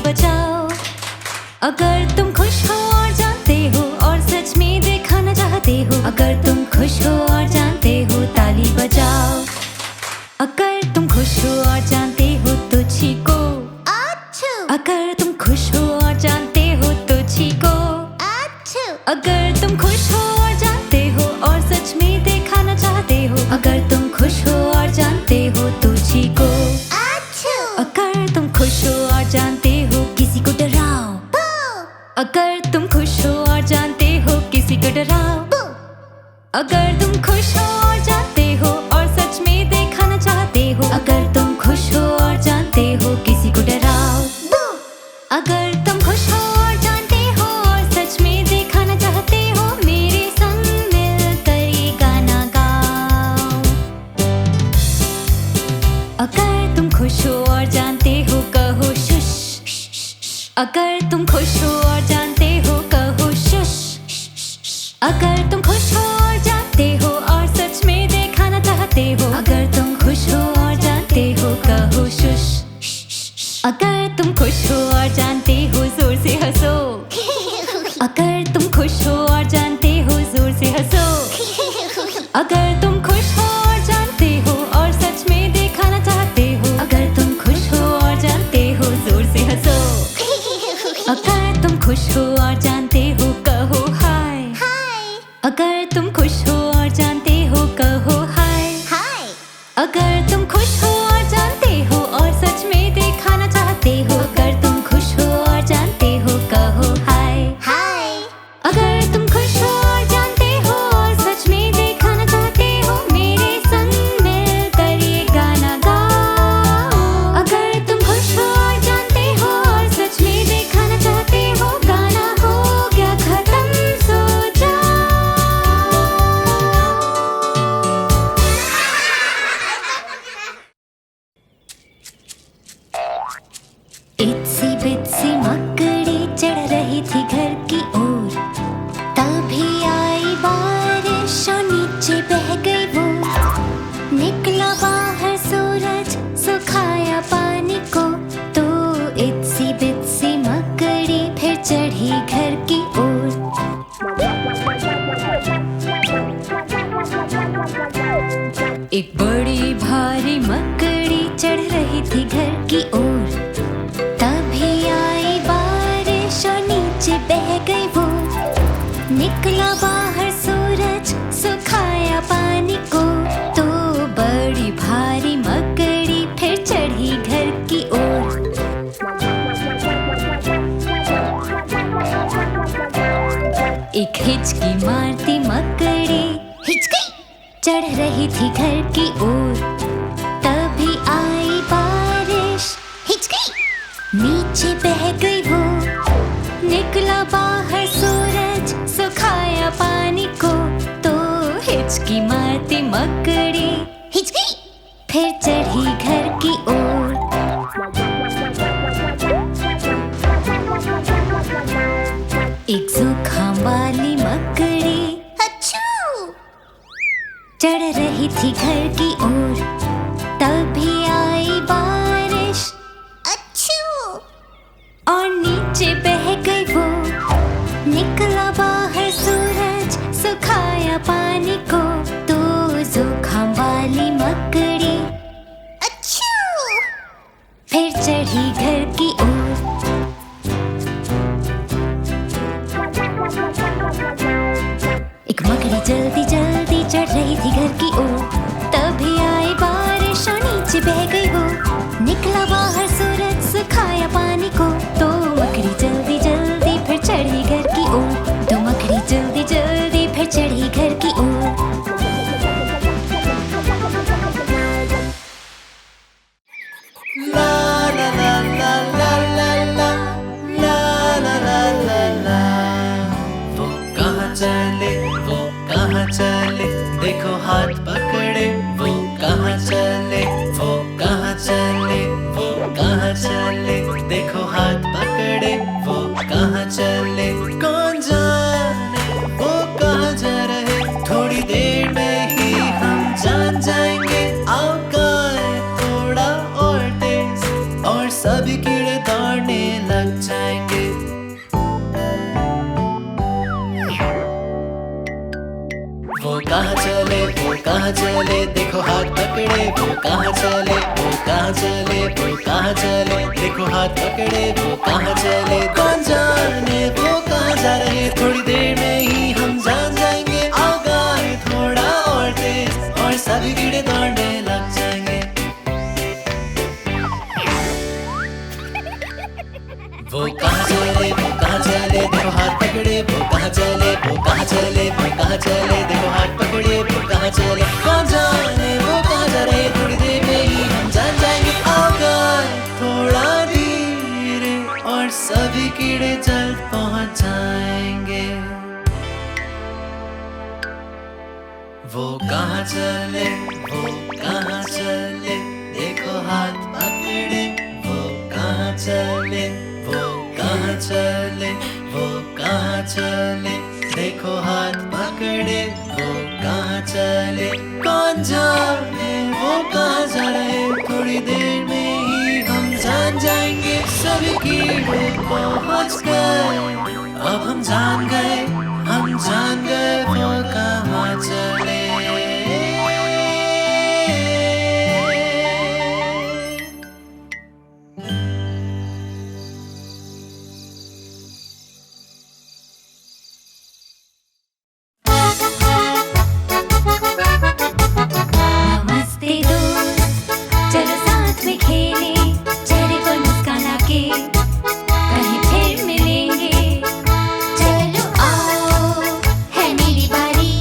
बजाओ। अगर तुम खुश हो और जानते हो और सच में दिखाना चाहते हो, अगर तुम खुश हो और जानते हो ताली बजाओ। अगर तुम खुश हो और जानते हो तो चीखो। अगर तुम खुश हो और जानते हो तो चीखो। अगर तुम खुश हो और जानते हो और सच में दिखाना चाहते हो, अगर तुम खुश हो और जानते हो तो चीखो। अगर तुम खुश हो और जानते हो किसी को डराओ। अगर तुम खुश हो और जानते हो किसी को डराओ। अगर तुम खुश हो और जानते हो और सच में दिखाना चाहते हो, अगर तुम खुश हो और जानते हो किसी को डराओ। अगर तुम खुश हो और जानते हो और सच में दिखाना चाहते हो, मेरे संग मिलकर ये गाना गाओ। अगर तुम खुश हो और जानते हो कहो शुश। अगर तुम खुश हो और जानते हो कहो शुश। अगर तुम खुश हो और जानते हो और सच में दिखाना चाहते हो, अगर तुम खुश हो और जानते हो कहो शुश। अगर तुम खुश हो और जानते हो जोर से हंसो। अगर तुम खुश हो और जानते हो जोर से हंसो। अगर तुम खुश हो और जानते हो और सच में दिखाना चाहते हो, अगर तुम खुश हो और जानते हो जोर से हंसो। अगर तुम खुश हो और जानते हो कहो हाय। अगर तुम खुश हो और जानते हो कहो हाय। अगर तुम खुश हो और जानते हो और सच में दिखाना चाहते हो, अगर तुम खुश हो और जानते हो कहो हाय। अगर तुम खुश हो और जानते हो और सच में दिखाना चाहते हो, मेरे संग मिलकर ये गाना गाओ। अगर तुम खुश हो और जानते हो और सच में दिखाना चाहते हो, गाना हो गया खत्म सो जाओ। इत्सी बित्सी मकड़ी चढ़ रही थी घर की ओर, तभी आई बारिश और नीचे बह गई वो। निकला बाहर सूरज सुखाया पानी को, तो इत्सी बित्सी मकड़ी फिर चढ़ी घर की ओर। एक बड़ी भारी मकड़ी चढ़ रही थी घर की ओर, तभी आई बारिश और नीचे बह गई वो। निकला बाहर सूरज सुखाया पानी को, तो बड़ी भारी मकड़ी फिर चढ़ी घर की ओर। एक हिचकी मारती मकड़ी चढ़ रही थी घर की ओर, तभी आई बारिश नीचे बह गई वो। निकला बाहर सूरज सुखाया पानी को, तो हिचकी मारती मकड़ी फिर चढ़ी घर की ओर। एक जुकाम वाली मकड़ी चढ़ रही थी घर की ओर, तभी आई बारिश और नीचे बह गई वो। निकला बाहर सूरज सुखाया पानी को, तो जुकाम वाली मकड़ी फिर चढ़ी घर की ओर। एक मकड़ी जल्दी जल्दी चढ़ रही थी घर की ओर, तभी आई बारिश और नीचे बह गई वो। निकला बाहर सूरज सुखाया पानी को, तो मकड़ी जल्दी जल्दी फिर चढ़ी घर की ओर। तो मकड़ी जल्दी जल्दी फिर चढ़ी घर की ओर। ला ला ला ला ला ला ला ला ला ला ला। वो कहाँ चले देखो हाथ पकड़े। वो कहाँ चले वो कहाँ चले वो कहाँ चले देखो हाथ पकड़े। वो कहाँ चले कौन जाने वो कहाँ जा रहे। थोड़ी देर में ही हम जान जाएंगे। आओ गाएं थोड़ा और तेज और सभी कीड़े दौड़ने लग जाएंगे। वो कहाँ चले, वो कहाँ चले, देखो हाथ पकड़े, वो कहाँ चले, वो कहाँ चले, वो कहाँ चले, देखो हाथ पकड़े, वो कहाँ चले। कौन जाने वो कहाँ जा रहे, थोड़ी देर में ही हम जान जाएंगे। आओ गाएं थोड़ा और तेज, और सभी कीड़े दौड़ने लग जाएंगे। वो कहाँ चले, वो कहाँ चले, देखो हाथ पकड़े, वो कहाँ चले, वो कहाँ चले, वो कहाँ चले, देखो हाथ पकड़े, वो कहाँ चले। कौन जाने वो कहाँ जा रहे, थोड़ी देर में ही हम जान जाएंगे। आओ गाएं थोड़ा धीरे, और सभी कीड़े जल्द पहुंच जाएंगे। वो कहाँ चले, वो कहाँ चले, देखो हाथ पकड़े, वो कहाँ चले, वो कहाँ चले, वो कहाँ चले, देखो हाथ पकड़े, वो कहाँ चले। कौन जाने वो कहाँ जा रहे, थोड़ी देर में ही हम जान जाएंगे। सभी कीड़े पहुंच गए, अब हम जान गए, हम जान गए वो कहाँ चले। नमस्ते दोस्त, चलो साथ में खेले, चेहरे पर मुस्कान आके कहीं फिर मिलेंगे। चलो आओ, है मेरी बारी,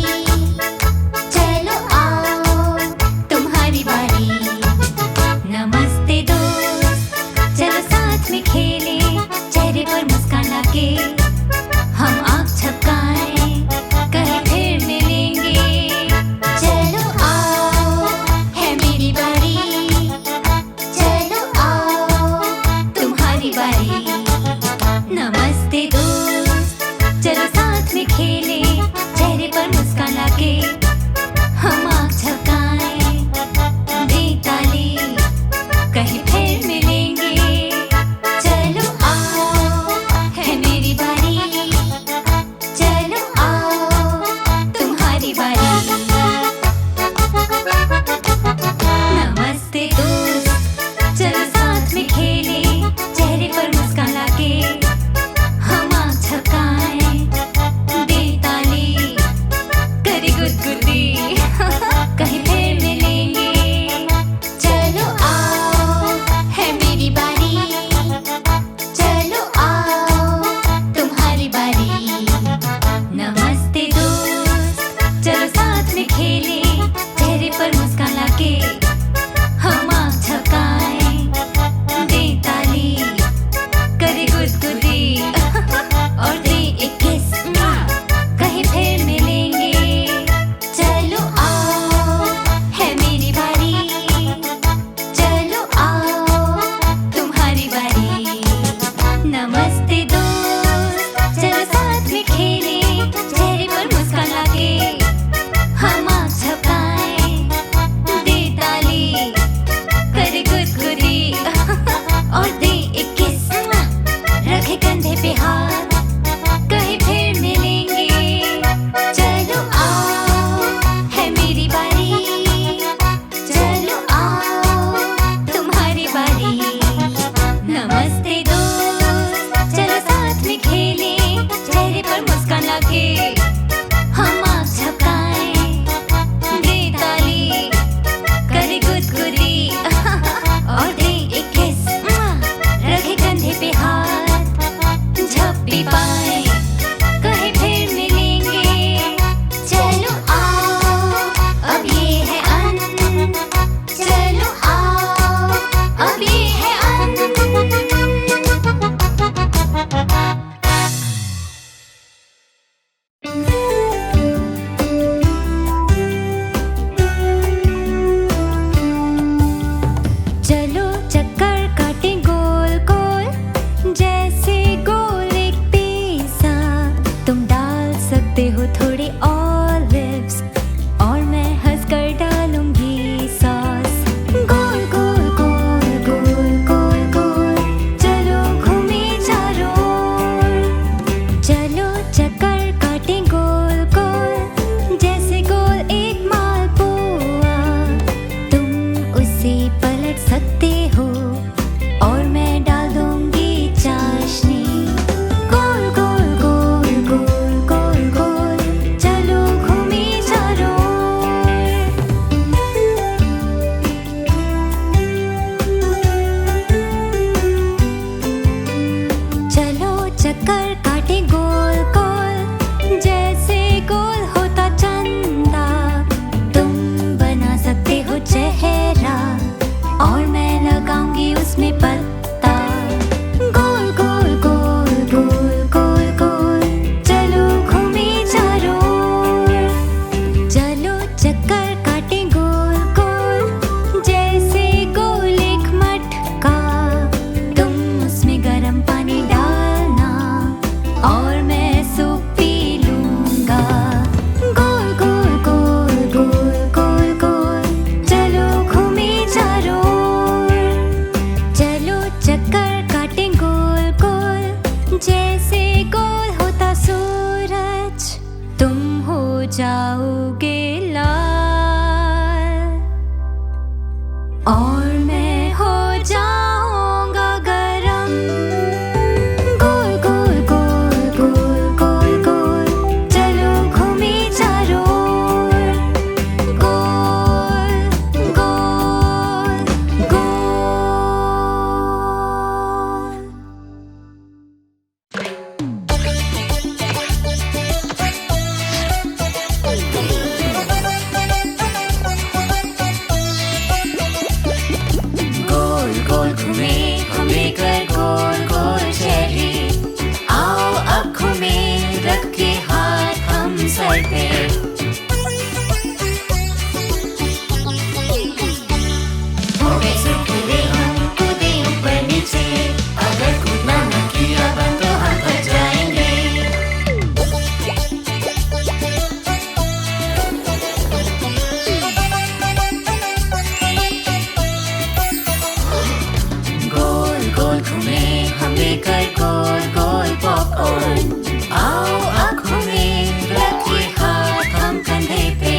घूमें हम लेकर गोल गोल पॉपकॉर्न। आओ अब घूमें रखे हाथ हम कंधे पे।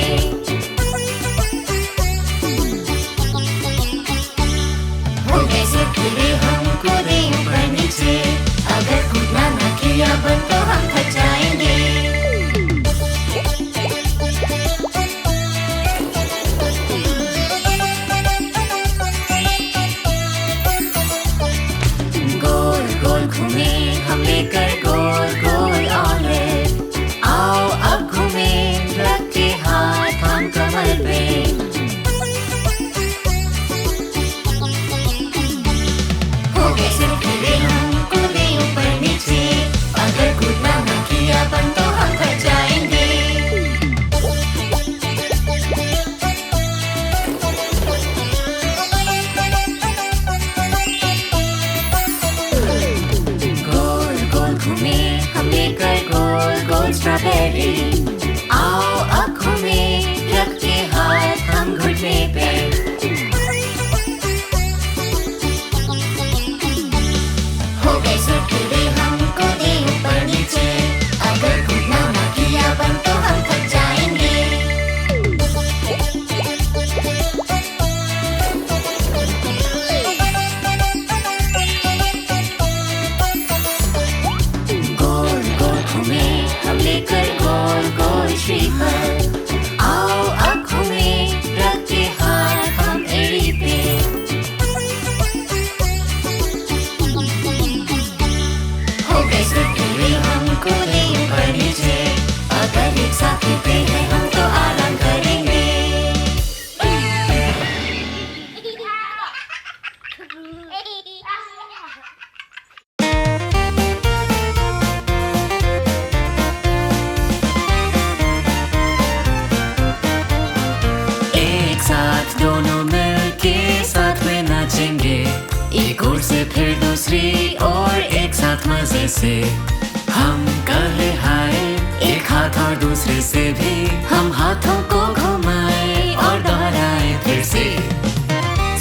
हो गए सिरकिरे हम कूदे ऊपर नीचे। अगर कूदना न किया बन तो हम थक जाएंगे। गोल गोल घूमें हम लेकर गोल गोल ऑमलेट। आओ अब घूमें रख के हाथ हम कमर पे। हो गए सिरकिरे हम कूदे ऊपर नीचे। अगर कूदना न किया बन तो हम थक जाएंगे। गोल गोल घूमें हम लेकर गोल गोल स्ट्रॉबेरी। आओ अब घूमें रख के हाथ हम घुटने पे। हो गए सिरकिरे हम कूदे ऊपर नीचे। अगर कूदना न किया बन तो हम थक जाएंगे। गोल गोल घूमें हम लेकर गोल गोल श्रीफल। आओ अब घूमें रख के हाथ हम एड़ी पे। हो गए सिरकिरे हम कूदे ऊपर नीचे। अगर एक साथ पे हैं हम तो आराम करेंगे। एक साथ दोनों मिलके साथ में नाचेंगे। एक ओर से फिर दूसरी और एक साथ मजे से हम कहे हाय। एक हाथ और दूसरे से भी हम हाथों को घुमाए और दोहराए फिर से।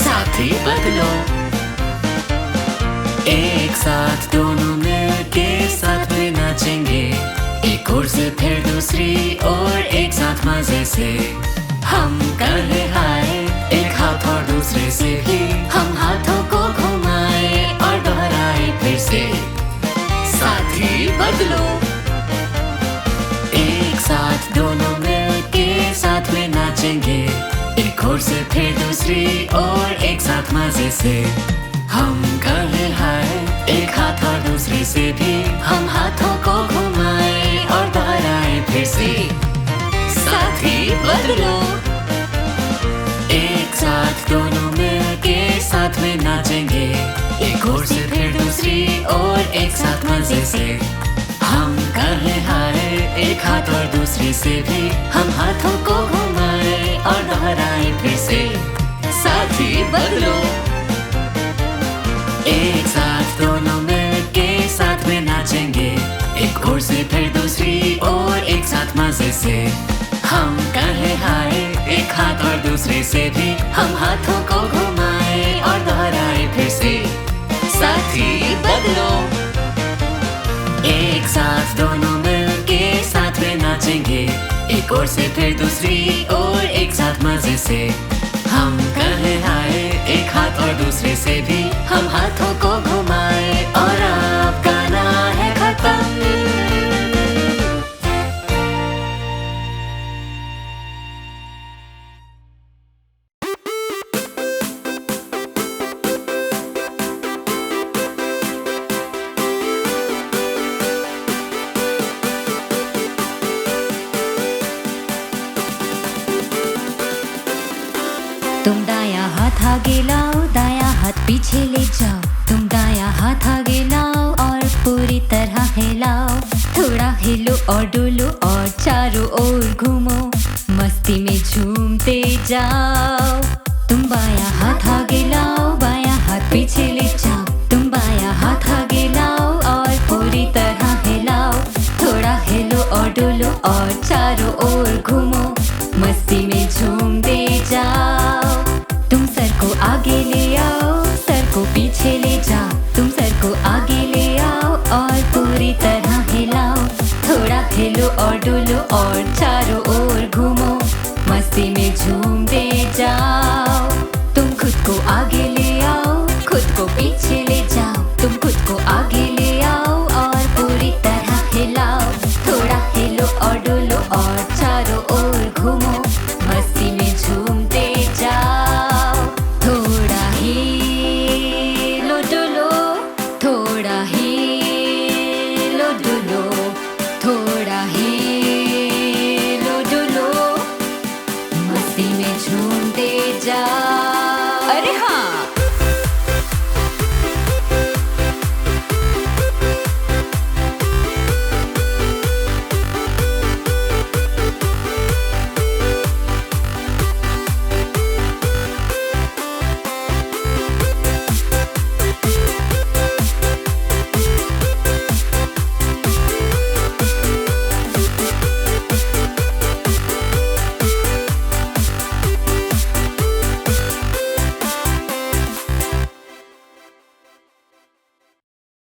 साथी बदलो। एक साथ दोनों मिलके साथ में नाचेंगे। एक ओर से फिर दूसरी और एक साथ मजे से हम कहे हाय। एक हाथ और दूसरे से भी हम हाथों को घुमाए और दोहराए फिर से। साथी बदलो। एक साथ दोनों मिलके साथ में नाचेंगे। एक ओर से फिर दूसरी और एक साथ मजे से हम कहे हाय। एक हाथ और दूसरे से भी हम हाथों को घुमाए और दोहराए फिर से। साथी बदलो। एक साथ दोनों मिलके साथ में नाचेंगे। एक ओर से फिर दूसरी और एक साथ मजे से हम कहे हाय। एक हाथ और दूसरे से भी हम हाथों को घुमाए और दोहराए फिर से। साथी बदलो। एक साथ दोनों मिलके साथ में नाचेंगे। एक ओर से फिर दूसरी और एक साथ मजे से हम कहे हाय। एक हाथ और दूसरे से भी हम हाथों को घुमाए और दोहराए फिर से। साथी बदलो। एक साथ दोनों मिलके साथ में नाचेंगे। एक ओर से फिर दूसरी और एक साथ मजे से हम कहे हाय। एक हाथ और दूसरे से भी हम हाथों को घुमाए और अब गाना है खत्म। तुम दाया हाथ आगे लाओ, दाया हाथ पीछे ले जाओ। तुम दाया हाथ आगे लाओ और पूरी तरह हिलाओ। थोड़ा हिलो और डोलो और चारों ओर घूमो, मस्ती में झूमते जाओ। तुम बाया हाथ आगे लाओ, बाया हाथ पीछे ले जाओ। तुम बाया हाथ आगे लाओ और पूरी तरह हिलाओ। थोड़ा हिलो और डोलो और चारों ओर घूमो, मस्ती में झूमते जाओ। तुम सर को आगे ले आओ, सर को पीछे ले जाओ। तुम सर को पूरी तरह हिलाओ, थोड़ा हिलो और डुलो और चारों ओर घूमो, मस्ती में झूमते जाओ। तुम खुद को आगे ले आओ, खुद को पीछे